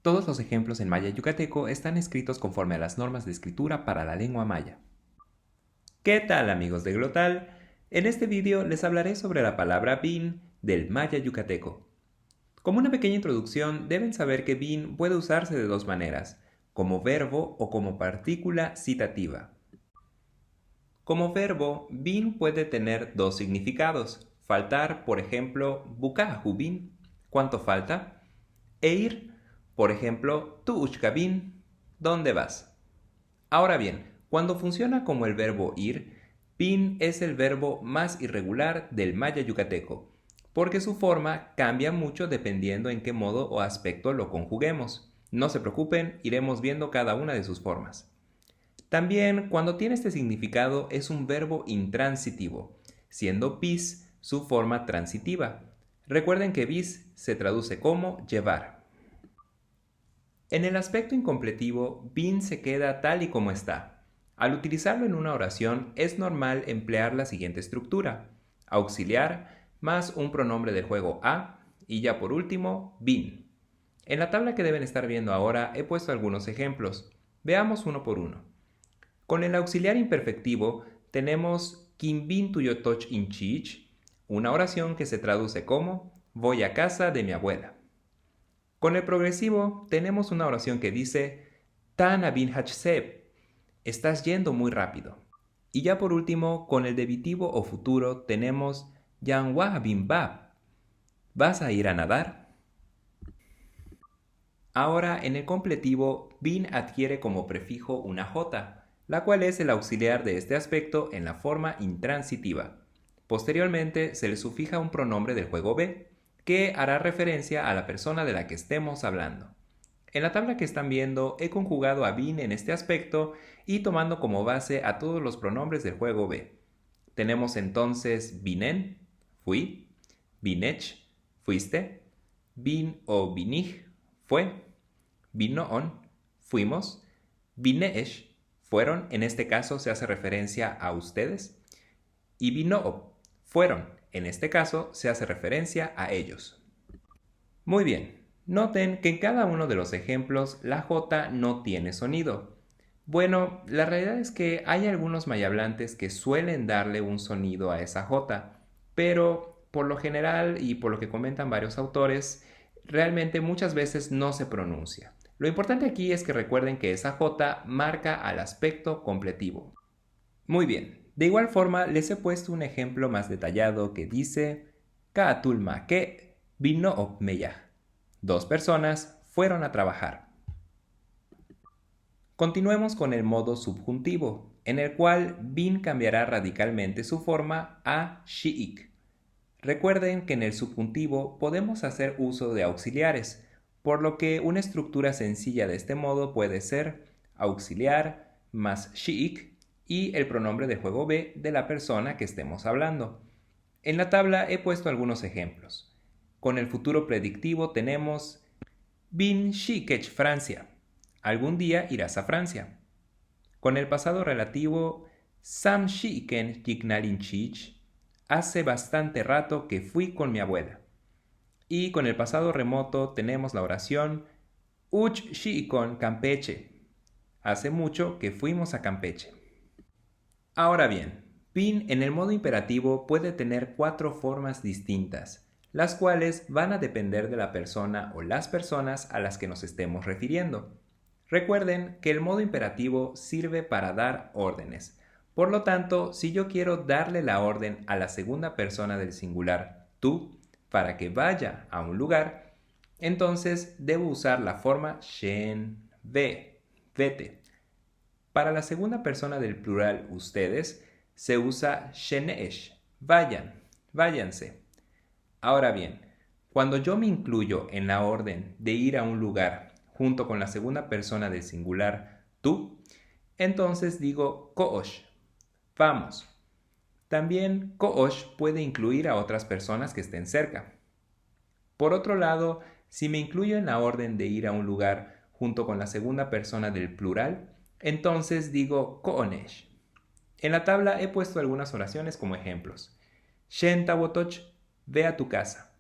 Todos los ejemplos en maya yucateco están escritos conforme a las normas de escritura para la lengua maya. ¿Qué tal, amigos de Glotal? En este vídeo les hablaré sobre la palabra bin del maya yucateco. Como una pequeña introducción, deben saber que bin puede usarse de dos maneras, como verbo o como partícula citativa. Como verbo, bin puede tener dos significados. Faltar, por ejemplo, bukahu bin, ¿cuánto falta? E ir, por ejemplo, tu bin, ¿dónde vas? Ahora bien, cuando funciona como el verbo ir, bin es el verbo más irregular del maya yucateco, porque su forma cambia mucho dependiendo en qué modo o aspecto lo conjuguemos. No se preocupen, iremos viendo cada una de sus formas. También, cuando tiene este significado, es un verbo intransitivo, siendo bis su forma transitiva. Recuerden que bis se traduce como llevar. En el aspecto incompletivo, bin se queda tal y como está. Al utilizarlo en una oración, es normal emplear la siguiente estructura: auxiliar más un pronombre del juego a y ya por último, bin. En la tabla que deben estar viendo ahora he puesto algunos ejemplos. Veamos uno por uno. Con el auxiliar imperfectivo tenemos kin bin tuyotoch inchich, una oración que se traduce como voy a casa de mi abuela. Con el progresivo tenemos una oración que dice tan bin hachseb, estás yendo muy rápido. Y ya por último, con el debitivo o futuro tenemos yan wa bin bab, ¿vas a ir a nadar? Ahora en el completivo, bin adquiere como prefijo una j, la cual es el auxiliar de este aspecto en la forma intransitiva. Posteriormente se le sufija un pronombre del juego be, que hará referencia a la persona de la que estemos hablando. En la tabla que están viendo he conjugado a bin en este aspecto y tomando como base a todos los pronombres del juego be. Tenemos entonces binen, fui, binech, fuiste, bin o binig, fue, binoon, fuimos, bineesh, fueron, en este caso se hace referencia a ustedes, y binoo, fueron, en este caso se hace referencia a ellos. Muy bien, noten que en cada uno de los ejemplos la J no tiene sonido. Bueno, la realidad es que hay algunos mayablantes que suelen darle un sonido a esa J, pero por lo general y por lo que comentan varios autores, realmente muchas veces no se pronuncia. Lo importante aquí es que recuerden que esa J marca al aspecto completivo. Muy bien, de igual forma les he puesto un ejemplo más detallado que dice Kaatulma que vino meya. Dos personas fueron a trabajar. Continuemos con el modo subjuntivo, en el cual bin cambiará radicalmente su forma a shi'ik. Recuerden que en el subjuntivo podemos hacer uso de auxiliares, por lo que una estructura sencilla de este modo puede ser auxiliar más shi'ik y el pronombre de juego be de la persona que estemos hablando. En la tabla he puesto algunos ejemplos. Con el futuro predictivo tenemos bin shi'kech Francia. Algún día irás a Francia. Con el pasado relativo sam shi'ken jignalinchich. Hace bastante rato que fui con mi abuela. Y con el pasado remoto tenemos la oración uch shi'ikon Campeche. Hace mucho que fuimos a Campeche. Ahora bien, bin en el modo imperativo puede tener 4 formas distintas, las cuales van a depender de la persona o las personas a las que nos estemos refiriendo. Recuerden que el modo imperativo sirve para dar órdenes. Por lo tanto, si yo quiero darle la orden a la segunda persona del singular, tú, para que vaya a un lugar, entonces debo usar la forma shen, ve, vete. Para la segunda persona del plural, ustedes, se usa shenesh, vayan, váyanse. Ahora bien, cuando yo me incluyo en la orden de ir a un lugar junto con la segunda persona del singular, tú, entonces digo koosh, vamos. También koosh puede incluir a otras personas que estén cerca. Por otro lado, si me incluyo en la orden de ir a un lugar junto con la segunda persona del plural, entonces digo koonesh. En la tabla he puesto algunas oraciones como ejemplos. Shen tawotoch, ve a tu casa.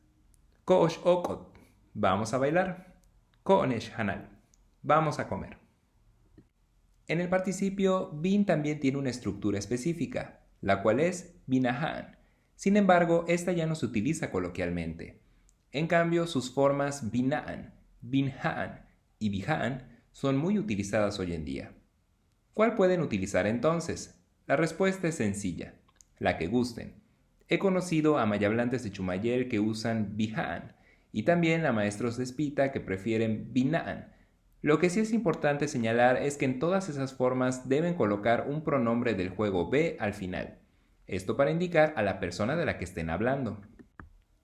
Koosh okot, vamos a bailar. Konesh Hanal. Vamos a comer. En el participio, bin también tiene una estructura específica, la cual es binahan. Sin embargo, esta ya no se utiliza coloquialmente. En cambio, sus formas binaan, binhaan y bihaan son muy utilizadas hoy en día. ¿Cuál pueden utilizar entonces? La respuesta es sencilla, la que gusten. He conocido a mayablantes de Chumayel que usan bihaan y también a maestros de Espita que prefieren binaan. Lo que sí es importante señalar es que en todas esas formas deben colocar un pronombre del juego be al final. Esto para indicar a la persona de la que estén hablando.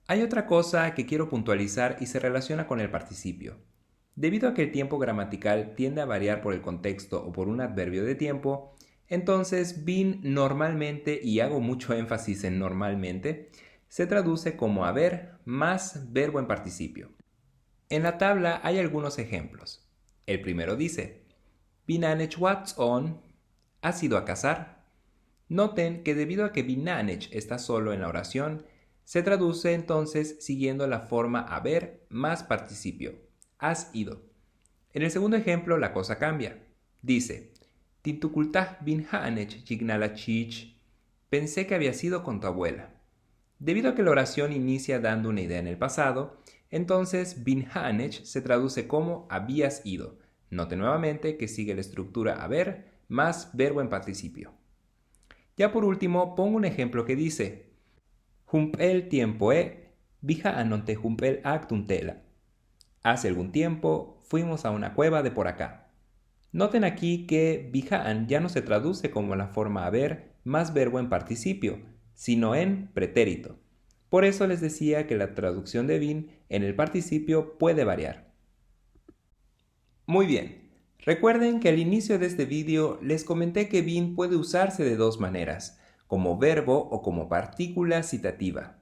Hay otra cosa que quiero puntualizar y se relaciona con el participio. Debido a que el tiempo gramatical tiende a variar por el contexto o por un adverbio de tiempo, entonces bin normalmente, y hago mucho énfasis en normalmente, se traduce como haber más verbo en participio. En la tabla hay algunos ejemplos. El primero dice, Binanech what's on, ¿has ido a cazar? Noten que debido a que Binanech está solo en la oración, se traduce entonces siguiendo la forma haber más participio, has ido. En el segundo ejemplo la cosa cambia. Dice, Tintukultah Binanech chignalachich, pensé que había sido con tu abuela. Debido a que la oración inicia dando una idea en el pasado, entonces Binanech se traduce como habías ido. Note nuevamente que sigue la estructura haber más verbo en participio. Ya por último, pongo un ejemplo que dice Humpel tiempo Bihaanonte humpel actuntela. Hace algún tiempo fuimos a una cueva de por acá. Noten aquí que Bihaan ya no se traduce como la forma haber más verbo en participio, sino en pretérito. Por eso les decía que la traducción de bin en el participio puede variar. Muy bien, recuerden que al inicio de este vídeo les comenté que bin puede usarse de dos maneras, como verbo o como partícula citativa.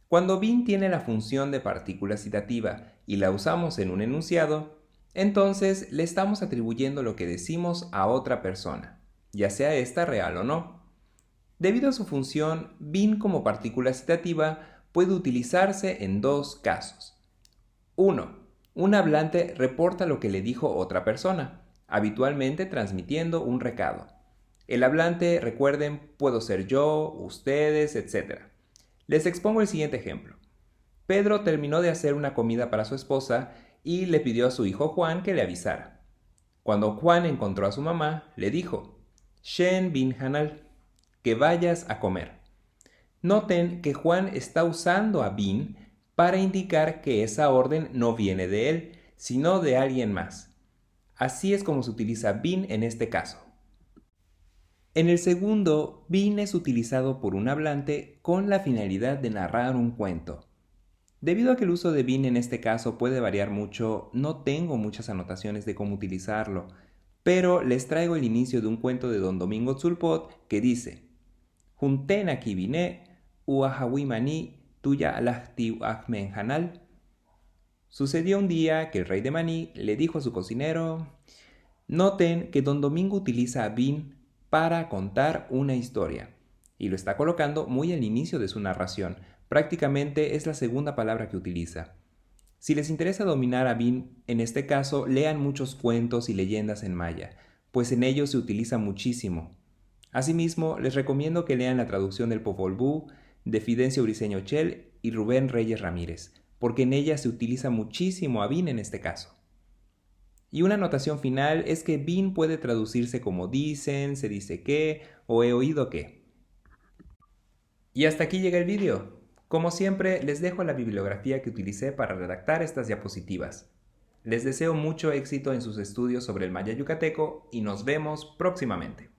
Cuando bin tiene la función de partícula citativa y la usamos en un enunciado, entonces le estamos atribuyendo lo que decimos a otra persona, ya sea esta real o no. Debido a su función, bin como partícula citativa puede utilizarse en dos casos. 1. Un hablante reporta lo que le dijo otra persona, habitualmente transmitiendo un recado. El hablante, recuerden, puedo ser yo, ustedes, etc. Les expongo el siguiente ejemplo. Pedro terminó de hacer una comida para su esposa y le pidió a su hijo Juan que le avisara. Cuando Juan encontró a su mamá, le dijo, Shen bin Hanal, que vayas a comer. Noten que Juan está usando a bin para indicar que esa orden no viene de él, sino de alguien más. Así es como se utiliza bin en este caso. En el segundo, bin es utilizado por un hablante con la finalidad de narrar un cuento. Debido a que el uso de bin en este caso puede variar mucho, no tengo muchas anotaciones de cómo utilizarlo, pero les traigo el inicio de un cuento de Don Domingo Tzulpot que dice Junten aquí vine, uahawimani tuya alahti ahmen hanal. Sucedió un día que el rey de Maní le dijo a su cocinero, noten que Don Domingo utiliza a bin para contar una historia, y lo está colocando muy al inicio de su narración. Prácticamente es la segunda palabra que utiliza. Si les interesa dominar a bin, en este caso lean muchos cuentos y leyendas en maya, pues en ellos se utiliza muchísimo. Asimismo, les recomiendo que lean la traducción del Popol Vuh de Fidencio Briceño Chel y Rubén Reyes Ramírez, porque en ella se utiliza muchísimo a bin en este caso. Y una anotación final es que bin puede traducirse como dicen, se dice que o he oído que. Y hasta aquí llega el vídeo. Como siempre, les dejo la bibliografía que utilicé para redactar estas diapositivas. Les deseo mucho éxito en sus estudios sobre el maya yucateco y nos vemos próximamente.